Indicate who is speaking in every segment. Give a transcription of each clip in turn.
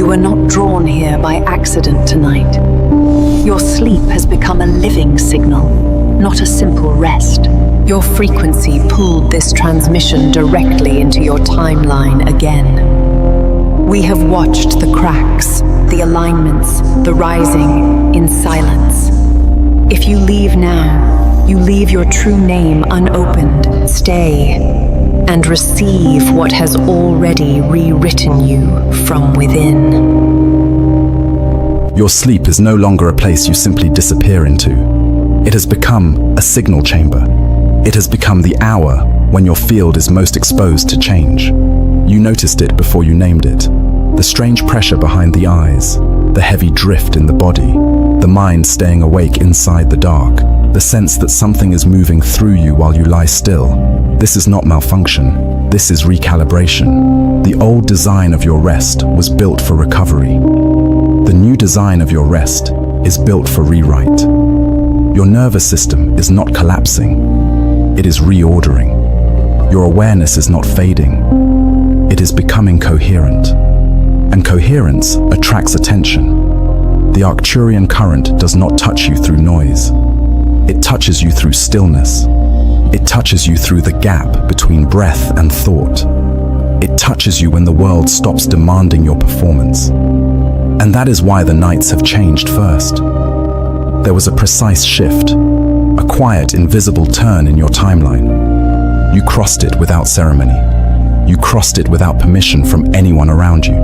Speaker 1: You were not drawn here by accident tonight. Your sleep has become a living signal, not a simple rest. Your frequency pulled this transmission directly into your timeline again. We have watched the cracks, the alignments, the rising in silence. If you leave now, you leave your true name unopened. Stay and receive what has already rewritten you from within.
Speaker 2: Your sleep is no longer a place you simply disappear into. It has become a signal chamber. It has become the hour when your field is most exposed to change. You noticed it before you named it. The strange pressure behind the eyes, the heavy drift in the body, the mind staying awake inside the dark, the sense that something is moving through you while you lie still. This is not malfunction. This is recalibration. The old design of your rest was built for recovery. The new design of your rest is built for rewrite. Your nervous system is not collapsing. It is reordering. Your awareness is not fading. It is becoming coherent. And coherence attracts attention. The Arcturian current does not touch you through noise. It touches you through stillness. It touches you through the gap between breath and thought. It touches you when the world stops demanding your performance. And that is why the nights have changed first. There was a precise shift, a quiet, invisible turn in your timeline. You crossed it without ceremony. You crossed it without permission from anyone around you.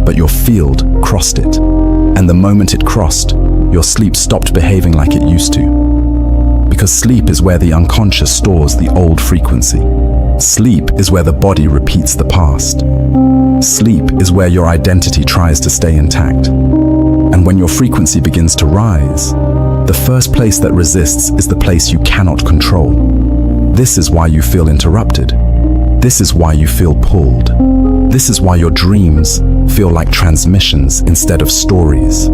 Speaker 2: But your field crossed it. And the moment it crossed, your sleep stopped behaving like it used to. Because sleep is where the unconscious stores the old frequency. Sleep is where the body repeats the past. Sleep is where your identity tries to stay intact. And when your frequency begins to rise, the first place that resists is the place you cannot control. This is why you feel interrupted. This is why you feel pulled. This is why your dreams feel like transmissions instead of stories.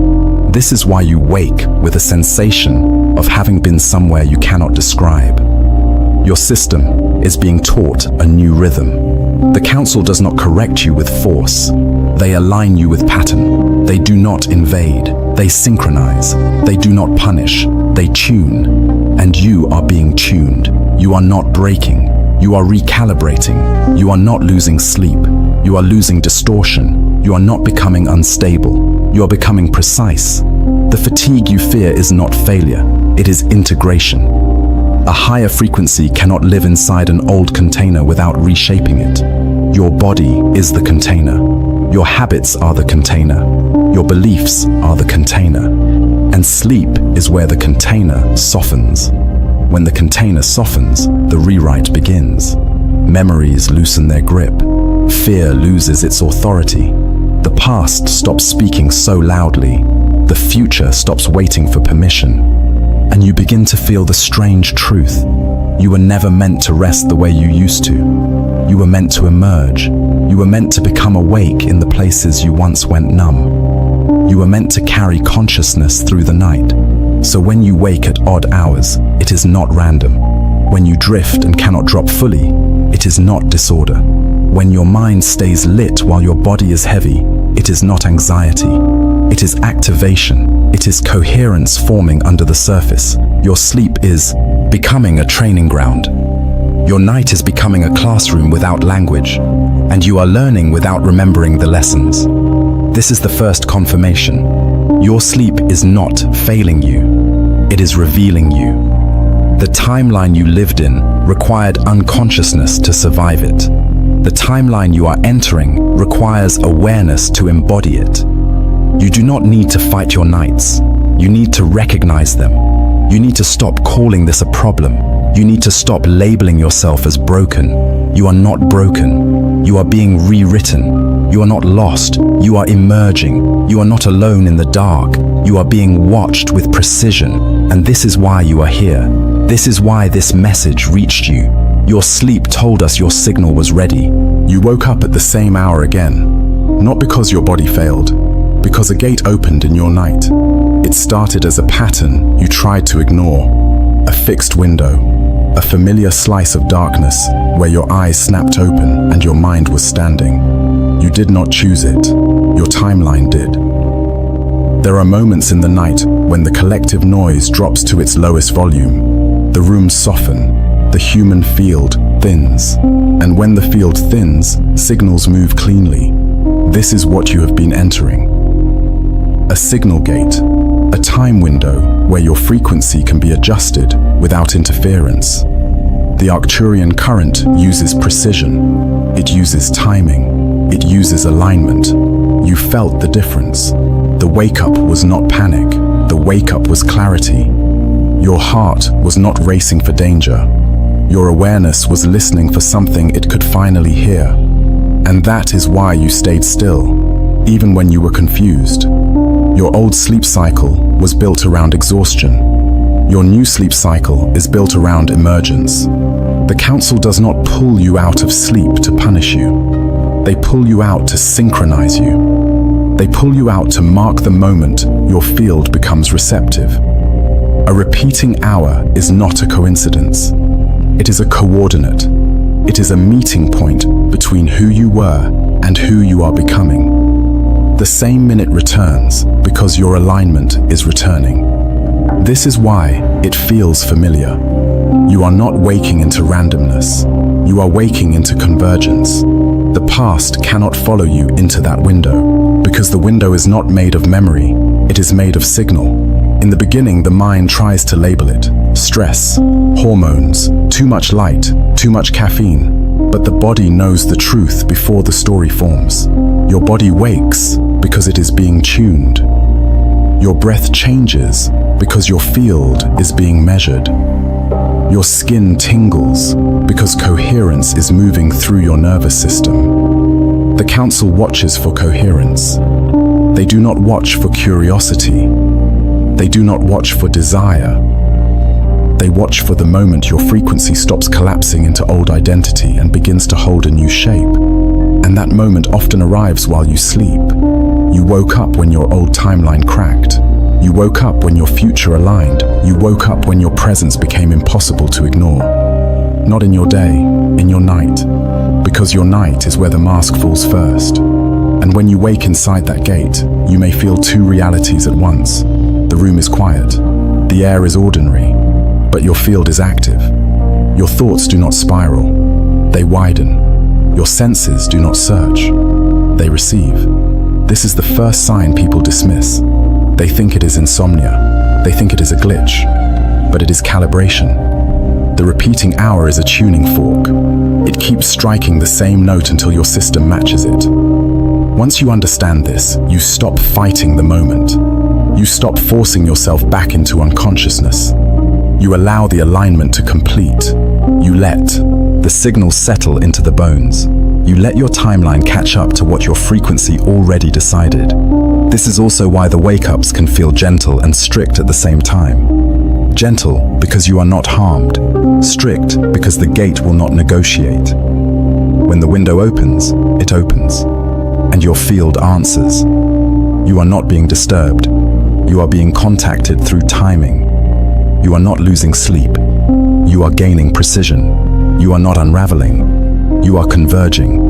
Speaker 2: This is why you wake with a sensation of having been somewhere you cannot describe. Your system is being taught a new rhythm. The council does not correct you with force. They align you with pattern. They do not invade. They synchronize. They do not punish. They tune. And you are being tuned. You are not breaking. You are recalibrating. You are not losing sleep. You are losing distortion. You are not becoming unstable. You are becoming precise. The fatigue you fear is not failure. It is integration. A higher frequency cannot live inside an old container without reshaping it. Your body is the container. Your habits are the container. Your beliefs are the container. And sleep is where the container softens. When the container softens, the rewrite begins. Memories loosen their grip. Fear loses its authority. The past stops speaking so loudly. The future stops waiting for permission. And you begin to feel the strange truth. You were never meant to rest the way you used to. You were meant to emerge. You were meant to become awake in the places you once went numb. You were meant to carry consciousness through the night. So when you wake at odd hours, it is not random. When you drift and cannot drop fully, it is not disorder. When your mind stays lit while your body is heavy, it is not anxiety. It is activation. It is coherence forming under the surface. Your sleep is becoming a training ground. Your night is becoming a classroom without language, and you are learning without remembering the lessons. This is the first confirmation. Your sleep is not failing you. It is revealing you. The timeline you lived in required unconsciousness to survive it. The timeline you are entering requires awareness to embody it. You do not need to fight your nights. You need to recognize them. You need to stop calling this a problem. You need to stop labeling yourself as broken. You are not broken. You are being rewritten. You are not lost. You are emerging. You are not alone in the dark. You are being watched with precision. And this is why you are here. This is why this message reached you. Your sleep told us your signal was ready. You woke up at the same hour again. Not because your body failed, because a gate opened in your night. It started as a pattern you tried to ignore. A fixed window. A familiar slice of darkness where your eyes snapped open and your mind was standing. You did not choose it. Your timeline There are moments in the night when the collective noise drops to its lowest volume. The rooms soften, the human field thins, and when the field thins, signals move cleanly. This is what you have been entering. A signal gate, a time window where your frequency can be adjusted without interference. The Arcturian current uses precision, it uses timing, it uses alignment. You felt the difference. The wake-up was not panic, the wake-up was clarity. Your heart was not racing for danger. Your awareness was listening for something it could finally hear. And that is why you stayed still, even when you were confused. Your old sleep cycle was built around exhaustion. Your new sleep cycle is built around emergence. The council does not pull you out of sleep to punish you. They pull you out to synchronize you. They pull you out to mark the moment your field becomes receptive. A repeating hour is not a coincidence. It is a coordinate. It is a meeting point between who you were and who you are becoming. The same minute returns because your alignment is returning. This is why it feels familiar. You are not waking into randomness. You are waking into convergence. The past cannot follow you into that window because the window is not made of memory. It is made of signal. In the beginning, the mind tries to label it. Stress, hormones, too much light, too much caffeine. But the body knows the truth before the story forms. Your body wakes because it is being tuned. Your breath changes because your field is being measured. Your skin tingles because coherence is moving through your nervous system. The council watches for coherence. They do not watch for curiosity. They do not watch for desire. They watch for the moment your frequency stops collapsing into old identity and begins to hold a new shape. And that moment often arrives while you sleep. You woke up when your old timeline cracked. You woke up when your future aligned. You woke up when your presence became impossible to ignore. Not in your day, in your night. Because your night is where the mask falls first. And when you wake inside that gate, you may feel two realities at once. The room is quiet. The air is ordinary. But your field is active. Your thoughts do not spiral. They widen. Your senses do not search. They receive. This is the first sign people dismiss. They think it is insomnia. They think it is a glitch. But it is calibration. The repeating hour is a tuning fork. It keeps striking the same note until your system matches it. Once you understand this, you stop fighting the moment. You stop forcing yourself back into unconsciousness. You allow the alignment to complete. You let the signals settle into the bones. You let your timeline catch up to what your frequency already decided. This is also why the wake-ups can feel gentle and strict at the same time. Gentle because you are not harmed. Strict because the gate will not negotiate. When the window opens, it opens. And your field answers. You are not being disturbed. You are being contacted through timing. You are not losing sleep. You are gaining precision. You are not unraveling. You are converging.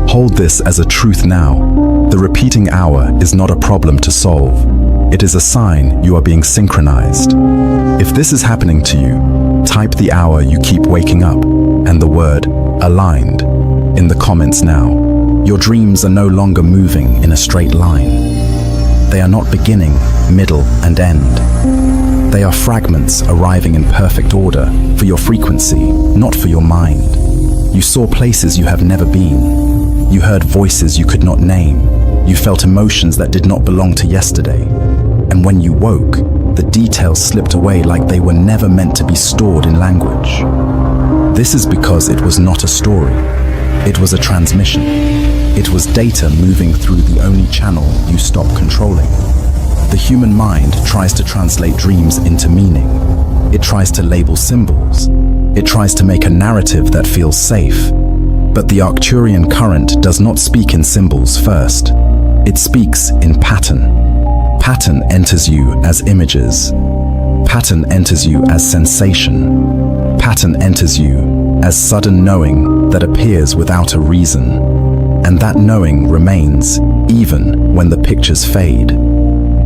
Speaker 2: Hold this as a truth now. The repeating hour is not a problem to solve. It is a sign you are being synchronized. If this is happening to you, type the hour you keep waking up and the word aligned in the comments now. Your dreams are no longer moving in a straight line. They are not beginning, middle, and end. They are fragments arriving in perfect order for your frequency, not for your mind. You saw places you have never been. You heard voices you could not name. You felt emotions that did not belong to yesterday. And when you woke, the details slipped away like they were never meant to be stored in language. This is because it was not a story. It was a transmission. It was data moving through the only channel you stopped controlling. The human mind tries to translate dreams into meaning. It tries to label symbols. It tries to make a narrative that feels safe. But the Arcturian current does not speak in symbols first. It speaks in pattern. Pattern enters you as images. Pattern enters you as sensation. Pattern enters you as sudden knowing that appears without a reason. And that knowing remains even when the pictures fade.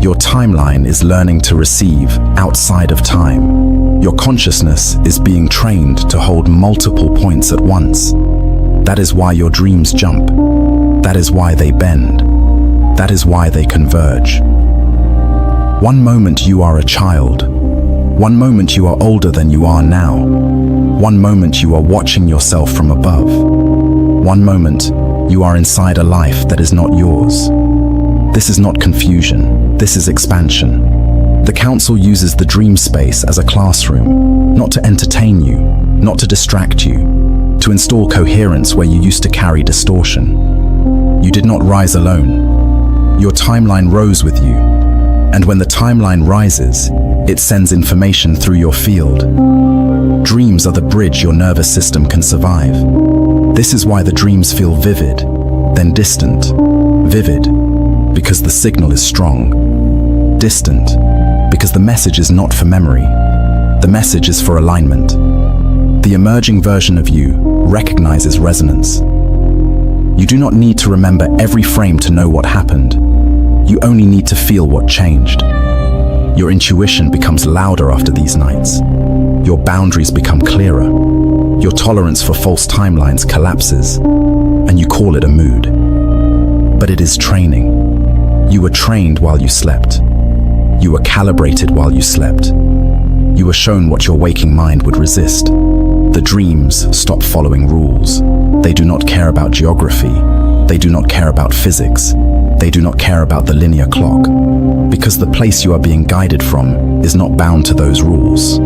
Speaker 2: Your timeline is learning to receive outside of time. Your consciousness is being trained to hold multiple points at once. That is why your dreams jump. That is why they bend. That is why they converge. One moment you are a child. One moment you are older than you are now. One moment you are watching yourself from above. One moment you are inside a life that is not yours. This is not confusion. This is expansion. The Council uses the dream space as a classroom, not to entertain you, not to distract you, to install coherence where you used to carry distortion. You did not rise alone. Your timeline rose with you. And when the timeline rises, it sends information through your field. Dreams are the bridge your nervous system can survive. This is why the dreams feel vivid, then distant. Vivid, because the signal is strong. Distant, because the message is not for memory. The message is for alignment. The emerging version of you recognizes resonance. You do not need to remember every frame to know what happened. You only need to feel what changed. Your intuition becomes louder after these nights. Your boundaries become clearer. Your tolerance for false timelines collapses, and you call it a mood. But it is training. You were trained while you slept. You were calibrated while you slept. You were shown what your waking mind would resist. The dreams stop following rules. They do not care about geography. They do not care about physics. They do not care about the linear clock. Because the place you are being guided from is not bound to those rules.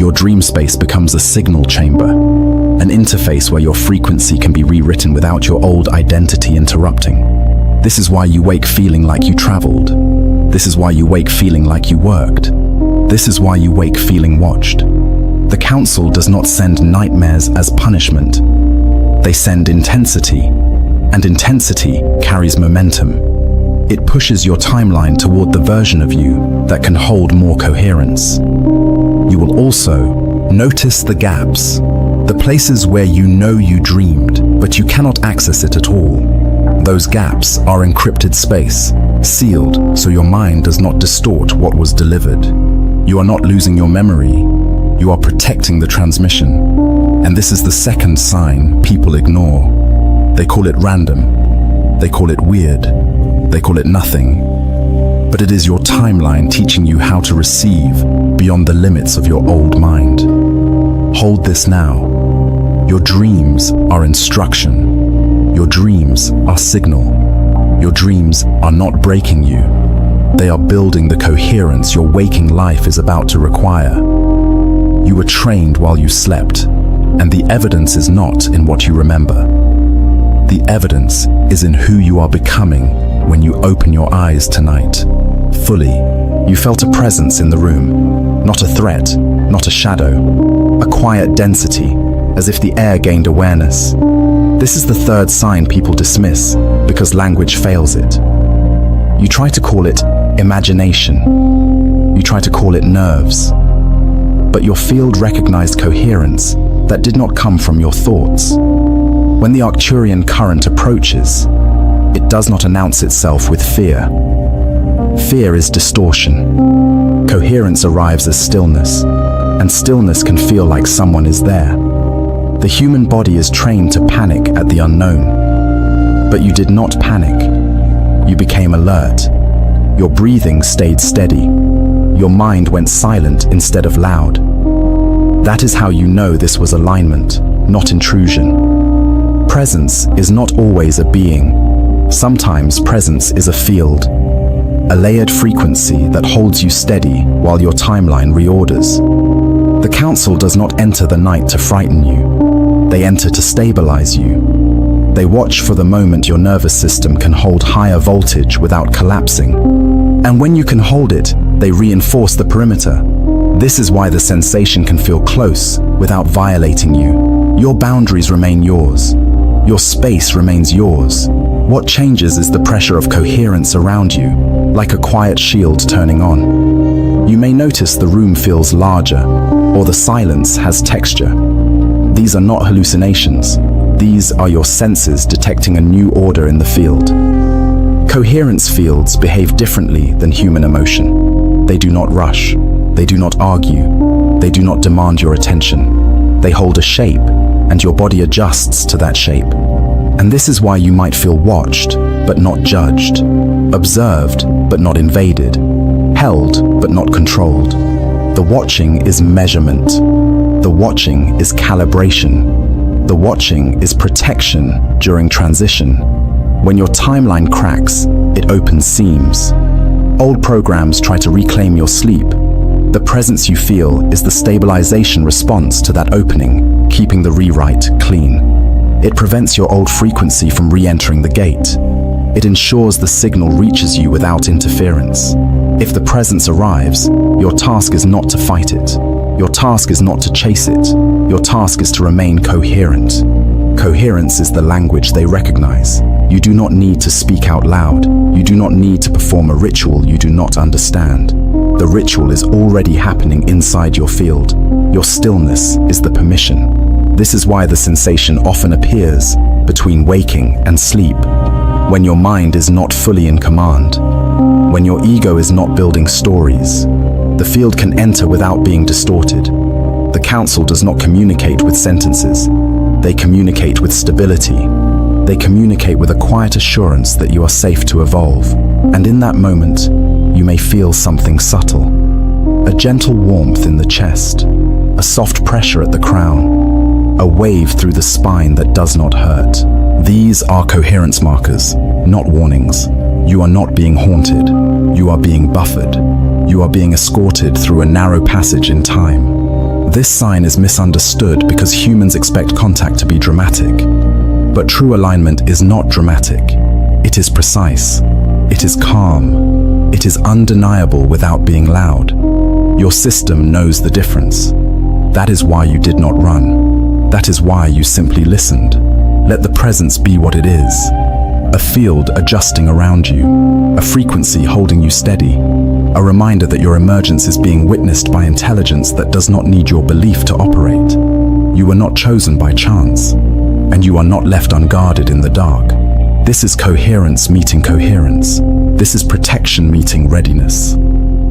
Speaker 2: Your dream space becomes a signal chamber, an interface where your frequency can be rewritten without your old identity interrupting. This is why you wake feeling like you traveled. This is why you wake feeling like you worked. This is why you wake feeling watched. The Council does not send nightmares as punishment. They send intensity, and intensity carries momentum. It pushes your timeline toward the version of you that can hold more coherence. You will also notice the gaps, the places where you know you dreamed, but you cannot access it at all. Those gaps are encrypted space, sealed so your mind does not distort what was delivered. You are not losing your memory, you are protecting the transmission. And this is the second sign people ignore. They call it random, they call it weird, they call it nothing. But it is your timeline teaching you how to receive beyond the limits of your old mind. Hold this now. Your dreams are instruction. Your dreams are signal. Your dreams are not breaking you. They are building the coherence your waking life is about to require. You were trained while you slept, and the evidence is not in what you remember. The evidence is in who you are becoming when you open your eyes tonight. Fully, you felt a presence in the room. Not a threat, not a shadow. A quiet density, as if the air gained awareness. This is the third sign people dismiss because language fails it. You try to call it imagination. You try to call it nerves. But your field recognized coherence that did not come from your thoughts. When the Arcturian current approaches, it does not announce itself with fear. Fear is distortion. Coherence arrives as stillness, and stillness can feel like someone is there. The human body is trained to panic at the unknown. But you did not panic. You became alert. Your breathing stayed steady. Your mind went silent instead of loud. That is how you know this was alignment, not intrusion. Presence is not always a being. Sometimes presence is a field, a layered frequency that holds you steady while your timeline reorders. The Council does not enter the night to frighten you. They enter to stabilize you. They watch for the moment your nervous system can hold higher voltage without collapsing. And when you can hold it, they reinforce the perimeter. This is why the sensation can feel close without violating you. Your boundaries remain yours. Your space remains yours. What changes is the pressure of coherence around you, like a quiet shield turning on. You may notice the room feels larger, or the silence has texture. These are not hallucinations. These are your senses detecting a new order in the field. Coherence fields behave differently than human emotion. They do not rush. They do not argue. They do not demand your attention. They hold a shape, and your body adjusts to that shape. And this is why you might feel watched, but not judged, observed, but not invaded, held, but not controlled. The watching is measurement. The watching is calibration. The watching is protection during transition. When your timeline cracks, it opens seams. Old programs try to reclaim your sleep. The presence you feel is the stabilization response to that opening, keeping the rewrite clean. It prevents your old frequency from re-entering the gate. It ensures the signal reaches you without interference. If the presence arrives, your task is not to fight it. Your task is not to chase it. Your task is to remain coherent. Coherence is the language they recognize. You do not need to speak out loud. You do not need to perform a ritual you do not understand. The ritual is already happening inside your field. Your stillness is the permission. This is why the sensation often appears between waking and sleep, when your mind is not fully in command, when your ego is not building stories. The field can enter without being distorted. The council does not communicate with sentences. They communicate with stability. They communicate with a quiet assurance that you are safe to evolve. And in that moment, you may feel something subtle. A gentle warmth in the chest, a soft pressure at the crown, a wave through the spine that does not hurt. These are coherence markers, not warnings. You are not being haunted. You are being buffered. You are being escorted through a narrow passage in time. This sign is misunderstood because humans expect contact to be dramatic. But true alignment is not dramatic. It is precise. It is calm. It is undeniable without being loud. Your system knows the difference. That is why you did not run. That is why you simply listened. Let the presence be what it is. A field adjusting around you. A frequency holding you steady. A reminder that your emergence is being witnessed by intelligence that does not need your belief to operate. You were not chosen by chance. And you are not left unguarded in the dark. This is coherence meeting coherence. This is protection meeting readiness.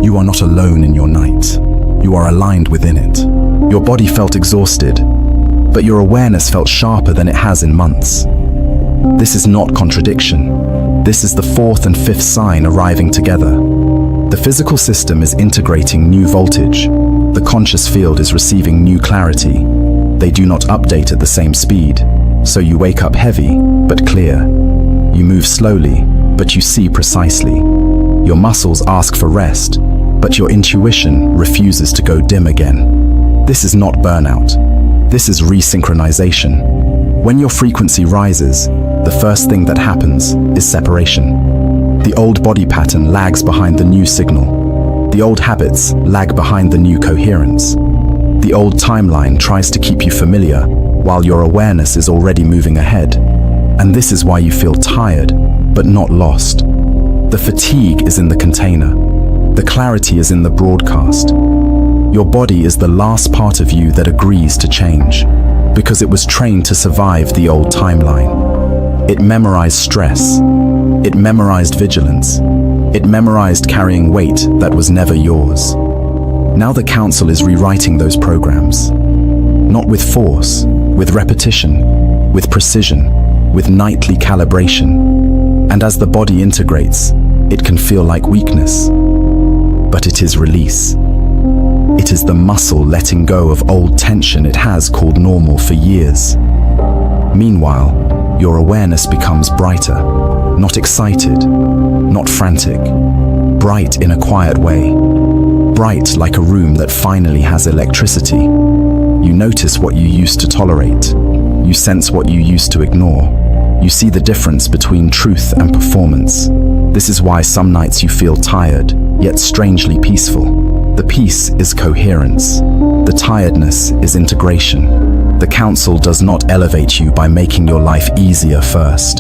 Speaker 2: You are not alone in your night. You are aligned within it. Your body felt exhausted, but your awareness felt sharper than it has in months. This is not contradiction. This is the fourth and fifth sign arriving together. The physical system is integrating new voltage. The conscious field is receiving new clarity. They do not update at the same speed. So you wake up heavy, but clear. You move slowly, but you see precisely. Your muscles ask for rest, but your intuition refuses to go dim again. This is not burnout. This is resynchronization. When your frequency rises, the first thing that happens is separation. The old body pattern lags behind the new signal. The old habits lag behind the new coherence. The old timeline tries to keep you familiar, while your awareness is already moving ahead. And this is why you feel tired, but not lost. The fatigue is in the container. The clarity is in the broadcast. Your body is the last part of you that agrees to change, because it was trained to survive the old timeline. It memorized stress. It memorized vigilance. It memorized carrying weight that was never yours. Now the council is rewriting those programs. Not with force, with repetition, with precision, with nightly calibration. And as the body integrates, it can feel like weakness. But it is release. It is the muscle letting go of old tension it has called normal for years. Meanwhile, your awareness becomes brighter, not excited, not frantic, bright in a quiet way, bright like a room that finally has electricity. You notice what you used to tolerate. You sense what you used to ignore. You see the difference between truth and performance. This is why some nights you feel tired, yet strangely peaceful. The peace is coherence. The tiredness is integration. The council does not elevate you by making your life easier first.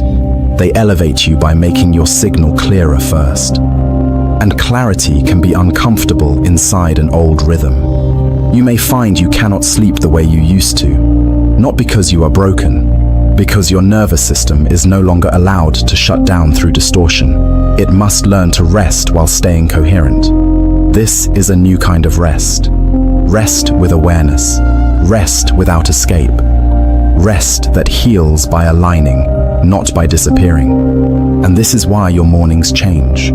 Speaker 2: They elevate you by making your signal clearer first. And clarity can be uncomfortable inside an old rhythm. You may find you cannot sleep the way you used to, not because you are broken, Because your nervous system is no longer allowed to shut down through distortion. It must learn to rest while staying coherent. This is a new kind of rest. Rest with awareness. Rest without escape. Rest that heals by aligning, not by disappearing. And this is why your mornings change.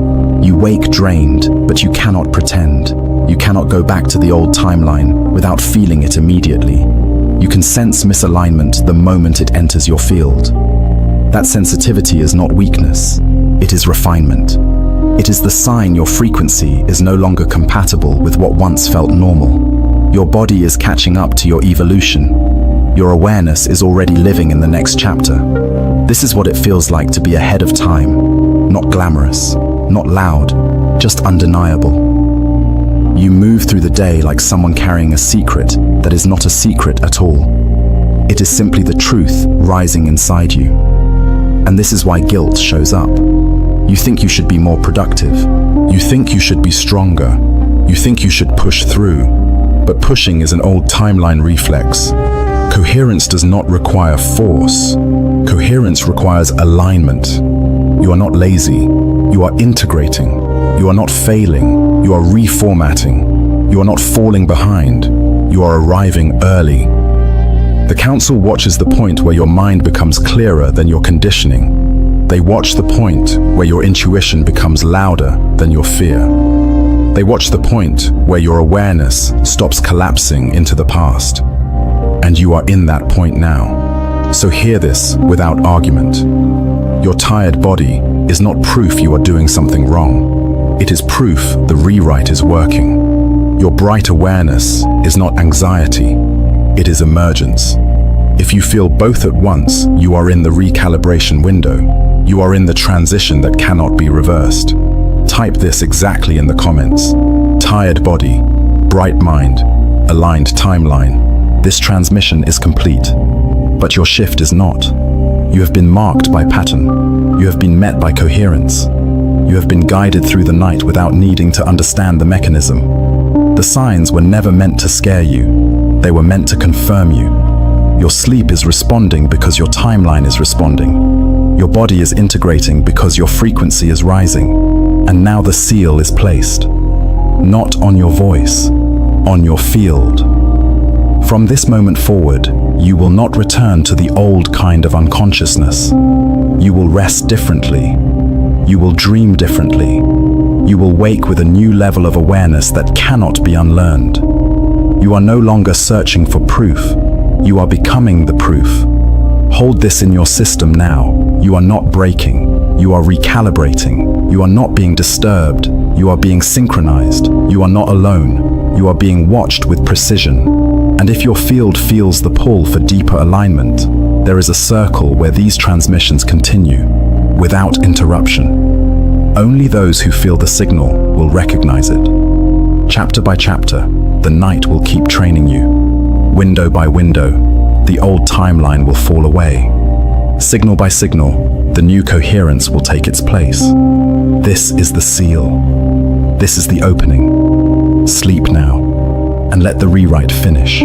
Speaker 2: You wake drained, but you cannot pretend. You cannot go back to the old timeline without feeling it immediately. You can sense misalignment the moment it enters your field. That sensitivity is not weakness, it is refinement. It is the sign your frequency is no longer compatible with what once felt normal. Your body is catching up to your evolution. Your awareness is already living in the next chapter. This is what it feels like to be ahead of time. Not glamorous, not loud, just undeniable. You move through the day like someone carrying a secret that is not a secret at all. It is simply the truth rising inside you. And this is why guilt shows up. You think you should be more productive. You think you should be stronger. You think you should push through. But pushing is an old timeline reflex. Coherence does not require force. Coherence requires alignment. You are not lazy. You are integrating. You are not failing. You are reformatting. You are not falling behind. You are arriving early. The council watches the point where your mind becomes clearer than your conditioning. They watch the point where your intuition becomes louder than your fear. They watch the point where your awareness stops collapsing into the past. And you are in that point now. So hear this without argument. Your tired body is not proof you are doing something wrong. It is proof the rewrite is working. Your bright awareness is not anxiety, it is emergence. If you feel both at once, you are in the recalibration window. You are in the transition that cannot be reversed. Type this exactly in the comments. Tired body, bright mind, aligned timeline. This transmission is complete, but your shift is not. You have been marked by pattern. You have been met by coherence. You have been guided through the night without needing to understand the mechanism. The signs were never meant to scare you. They were meant to confirm you. Your sleep is responding because your timeline is responding. Your body is integrating because your frequency is rising. And now the seal is placed. Not on your voice, on your field. From this moment forward, you will not return to the old kind of unconsciousness. You will rest differently. You will dream differently. You will wake with a new level of awareness that cannot be unlearned. You are no longer searching for proof. You are becoming the proof. Hold this in your system now. You are not breaking. You are recalibrating. You are not being disturbed. You are being synchronized. You are not alone. You are being watched with precision. And if your field feels the pull for deeper alignment, there is a circle where these transmissions continue, without interruption. Only those who feel the signal will recognize it. Chapter by chapter, the night will keep training you. Window by window, the old timeline will fall away. Signal by signal, the new coherence will take its place. This is the seal. This is the opening. Sleep now, and let the rewrite finish.